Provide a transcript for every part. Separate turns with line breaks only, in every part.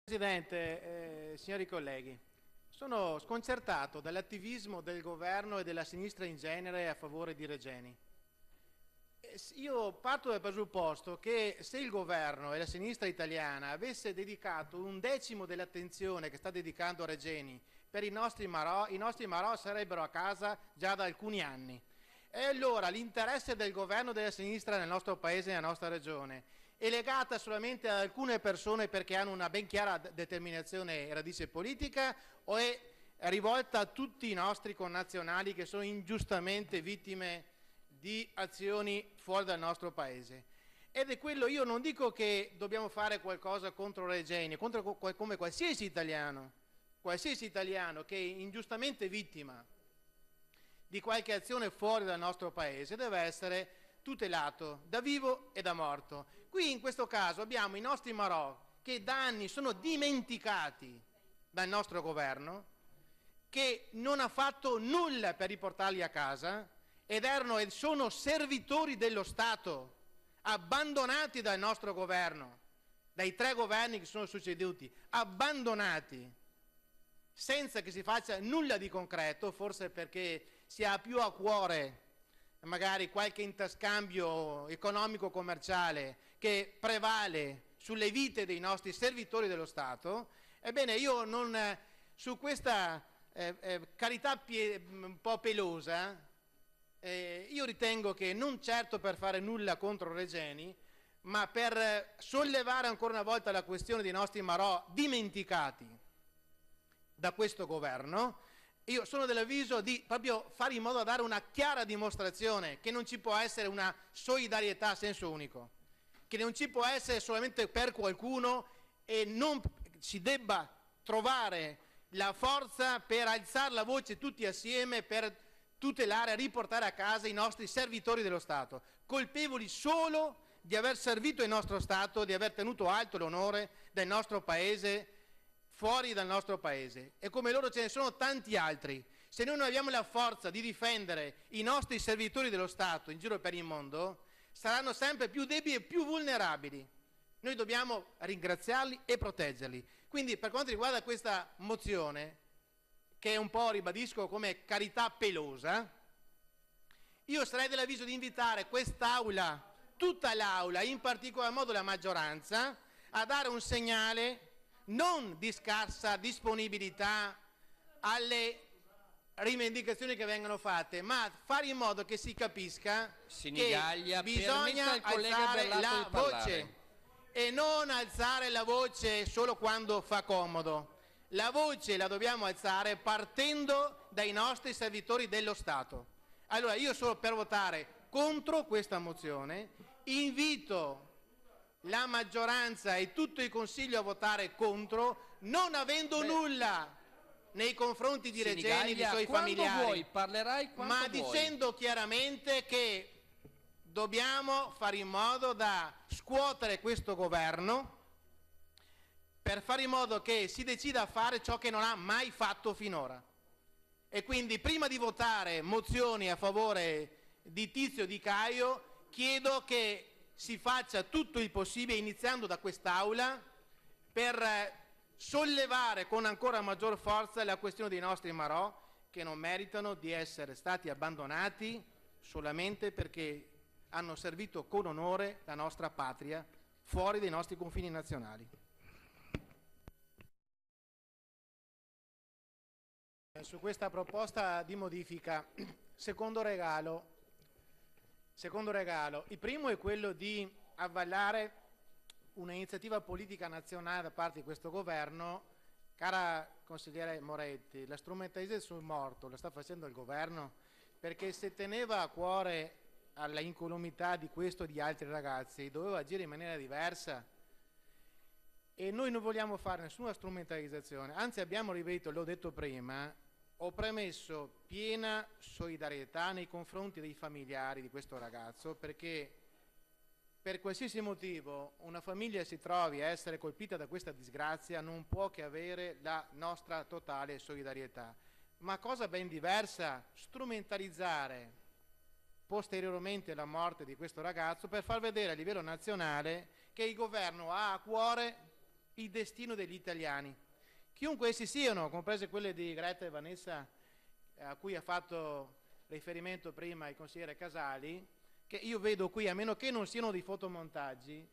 Presidente, signori colleghi, sono sconcertato dall'attivismo del governo e della sinistra in genere a favore di Regeni. Io parto dal presupposto che se il governo e la sinistra italiana avesse dedicato un decimo dell'attenzione che sta dedicando a Regeni per i nostri marò sarebbero a casa già da alcuni anni. E allora l'interesse del governo e della sinistra nel nostro paese e nella nostra regione è legata solamente ad alcune persone perché hanno una ben chiara determinazione e radice politica, o è rivolta a tutti i nostri connazionali che sono ingiustamente vittime di azioni fuori dal nostro paese? Ed è quello, io non dico che dobbiamo fare qualcosa contro Regeni, come qualsiasi italiano che è ingiustamente vittima di qualche azione fuori dal nostro paese deve essere tutelato da vivo e da morto. Qui in questo caso abbiamo i nostri marò che da anni sono dimenticati dal nostro governo, che non ha fatto nulla per riportarli a casa ed erano e sono servitori dello Stato, abbandonati dal nostro governo, dai 3 governi che sono succeduti, abbandonati, senza che si faccia nulla di concreto, forse perché si ha più a cuore magari qualche interscambio economico-commerciale che prevale sulle vite dei nostri servitori dello Stato. Ebbene, io non, su questa carità un po' pelosa, io ritengo che non certo per fare nulla contro Regeni, ma per sollevare ancora una volta la questione dei nostri marò dimenticati da questo governo. Io sono dell'avviso di proprio fare in modo da dare una chiara dimostrazione che non ci può essere una solidarietà a senso unico, che non ci può essere solamente per qualcuno e non si debba trovare la forza per alzare la voce tutti assieme per tutelare e riportare a casa i nostri servitori dello Stato, colpevoli solo di aver servito il nostro Stato, di aver tenuto alto l'onore del nostro Paese fuori dal nostro paese, e come loro ce ne sono tanti altri. Se noi non abbiamo la forza di difendere i nostri servitori dello Stato in giro per il mondo, saranno sempre più deboli e più vulnerabili. Noi dobbiamo ringraziarli e proteggerli. Quindi per quanto riguarda questa mozione, che è un po', ribadisco, come carità pelosa, io sarei dell'avviso di invitare quest'Aula, tutta l'Aula, in particolar modo la maggioranza, a dare un segnale non di scarsa disponibilità alle rivendicazioni che vengono fatte, ma fare in modo che si capisca che bisogna alzare la voce e non alzare la voce solo quando fa comodo. La voce la dobbiamo alzare partendo dai nostri servitori dello Stato. Allora io sono per votare contro questa mozione, invito la maggioranza e tutto il Consiglio a votare contro, non avendo nulla nei confronti di Regeni e dei suoi familiari, ma dicendo chiaramente che dobbiamo fare in modo da scuotere questo governo per fare in modo che si decida a fare ciò che non ha mai fatto finora. E quindi prima di votare mozioni a favore di Tizio Di Caio, chiedo che si faccia tutto il possibile, iniziando da quest'Aula, per sollevare con ancora maggior forza la questione dei nostri marò, che non meritano di essere stati abbandonati solamente perché hanno servito con onore la nostra patria fuori dai nostri confini nazionali. Su questa proposta di modifica, secondo regalo. Il primo è quello di avvallare un'iniziativa politica nazionale da parte di questo governo. Cara consigliere Moretti, la strumentalizzazione sul morto la sta facendo il governo perché se teneva a cuore alla incolumità di questo e di altri ragazzi doveva agire in maniera diversa, e noi non vogliamo fare nessuna strumentalizzazione, anzi abbiamo ribadito, l'ho detto prima, ho premesso piena solidarietà nei confronti dei familiari di questo ragazzo, perché per qualsiasi motivo una famiglia si trovi a essere colpita da questa disgrazia non può che avere la nostra totale solidarietà. Ma cosa ben diversa strumentalizzare posteriormente la morte di questo ragazzo per far vedere a livello nazionale che il governo ha a cuore il destino degli italiani. Chiunque essi siano, comprese quelle di Greta e Vanessa, a cui ha fatto riferimento prima il consigliere Casali, che io vedo qui, a meno che non siano dei fotomontaggi,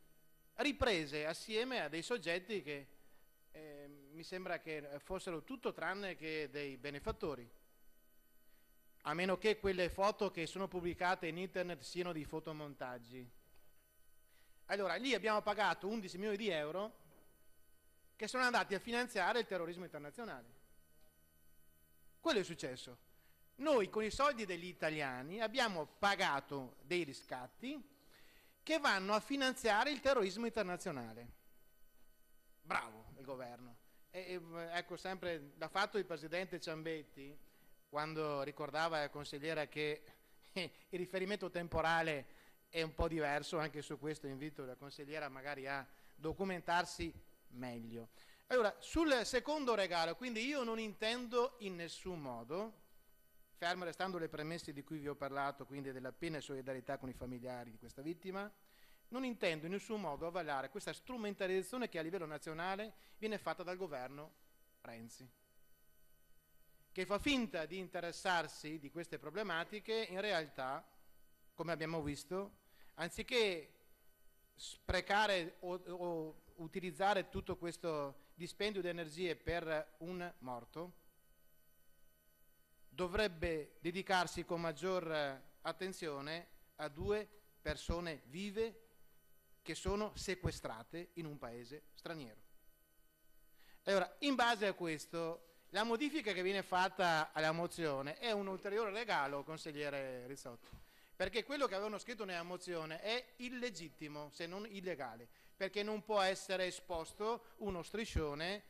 riprese assieme a dei soggetti che mi sembra che fossero tutto tranne che dei benefattori, a meno che quelle foto che sono pubblicate in internet siano dei fotomontaggi. Allora, lì abbiamo pagato 11 milioni di euro che sono andati a finanziare il terrorismo internazionale. Quello è successo. Noi con i soldi degli italiani abbiamo pagato dei riscatti che vanno a finanziare il terrorismo internazionale. Bravo il governo. Ecco, sempre l'ha fatto il presidente Ciambetti quando ricordava al consigliere che il riferimento temporale è un po' diverso. Anche su questo invito la consigliera magari a documentarsi meglio. Allora, sul secondo regalo, quindi io non intendo in nessun modo, fermo restando le premesse di cui vi ho parlato, quindi della piena solidarietà con i familiari di questa vittima, non intendo in nessun modo avvalare questa strumentalizzazione che a livello nazionale viene fatta dal governo Renzi, che fa finta di interessarsi di queste problematiche. In realtà, come abbiamo visto, anziché sprecare o utilizzare tutto questo dispendio di energie per un morto, dovrebbe dedicarsi con maggior attenzione a 2 persone vive che sono sequestrate in un paese straniero. Allora, in base a questo, la modifica che viene fatta alla mozione è un ulteriore regalo, consigliere Rizzotti, perché quello che avevano scritto nella mozione è illegittimo, se non illegale, perché non può essere esposto uno striscione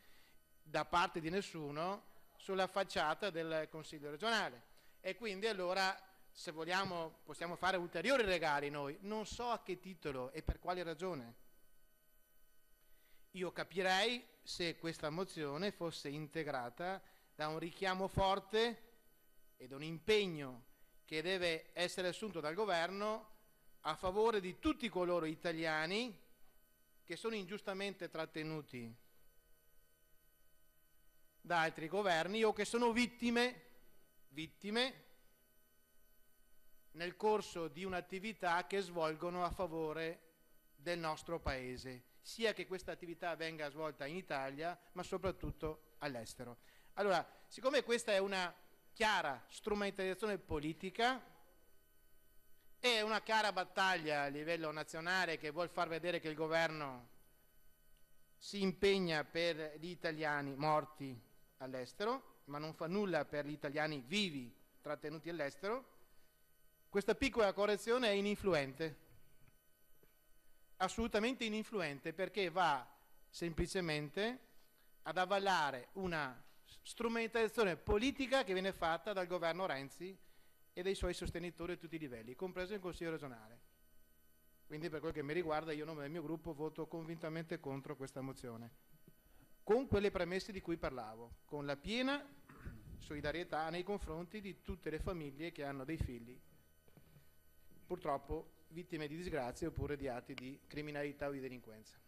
da parte di nessuno sulla facciata del Consiglio regionale. E quindi allora, se vogliamo, possiamo fare ulteriori regali noi, non so a che titolo e per quale ragione. Io capirei se questa mozione fosse integrata da un richiamo forte e da un impegno che deve essere assunto dal governo a favore di tutti coloro italiani che sono ingiustamente trattenuti da altri governi o che sono vittime nel corso di un'attività che svolgono a favore del nostro paese, sia che questa attività venga svolta in Italia, ma soprattutto all'estero. Allora, siccome questa è una chiara strumentalizzazione politica, è una chiara battaglia a livello nazionale che vuol far vedere che il governo si impegna per gli italiani morti all'estero, ma non fa nulla per gli italiani vivi trattenuti all'estero, questa piccola correzione è ininfluente, assolutamente ininfluente, perché va semplicemente ad avvallare una strumentalizzazione politica che viene fatta dal governo Renzi e dai suoi sostenitori a tutti i livelli, compreso il Consiglio regionale. Quindi per quel che mi riguarda, io a nome del mio gruppo voto convintamente contro questa mozione, con quelle premesse di cui parlavo, con la piena solidarietà nei confronti di tutte le famiglie che hanno dei figli purtroppo vittime di disgrazie oppure di atti di criminalità o di delinquenza.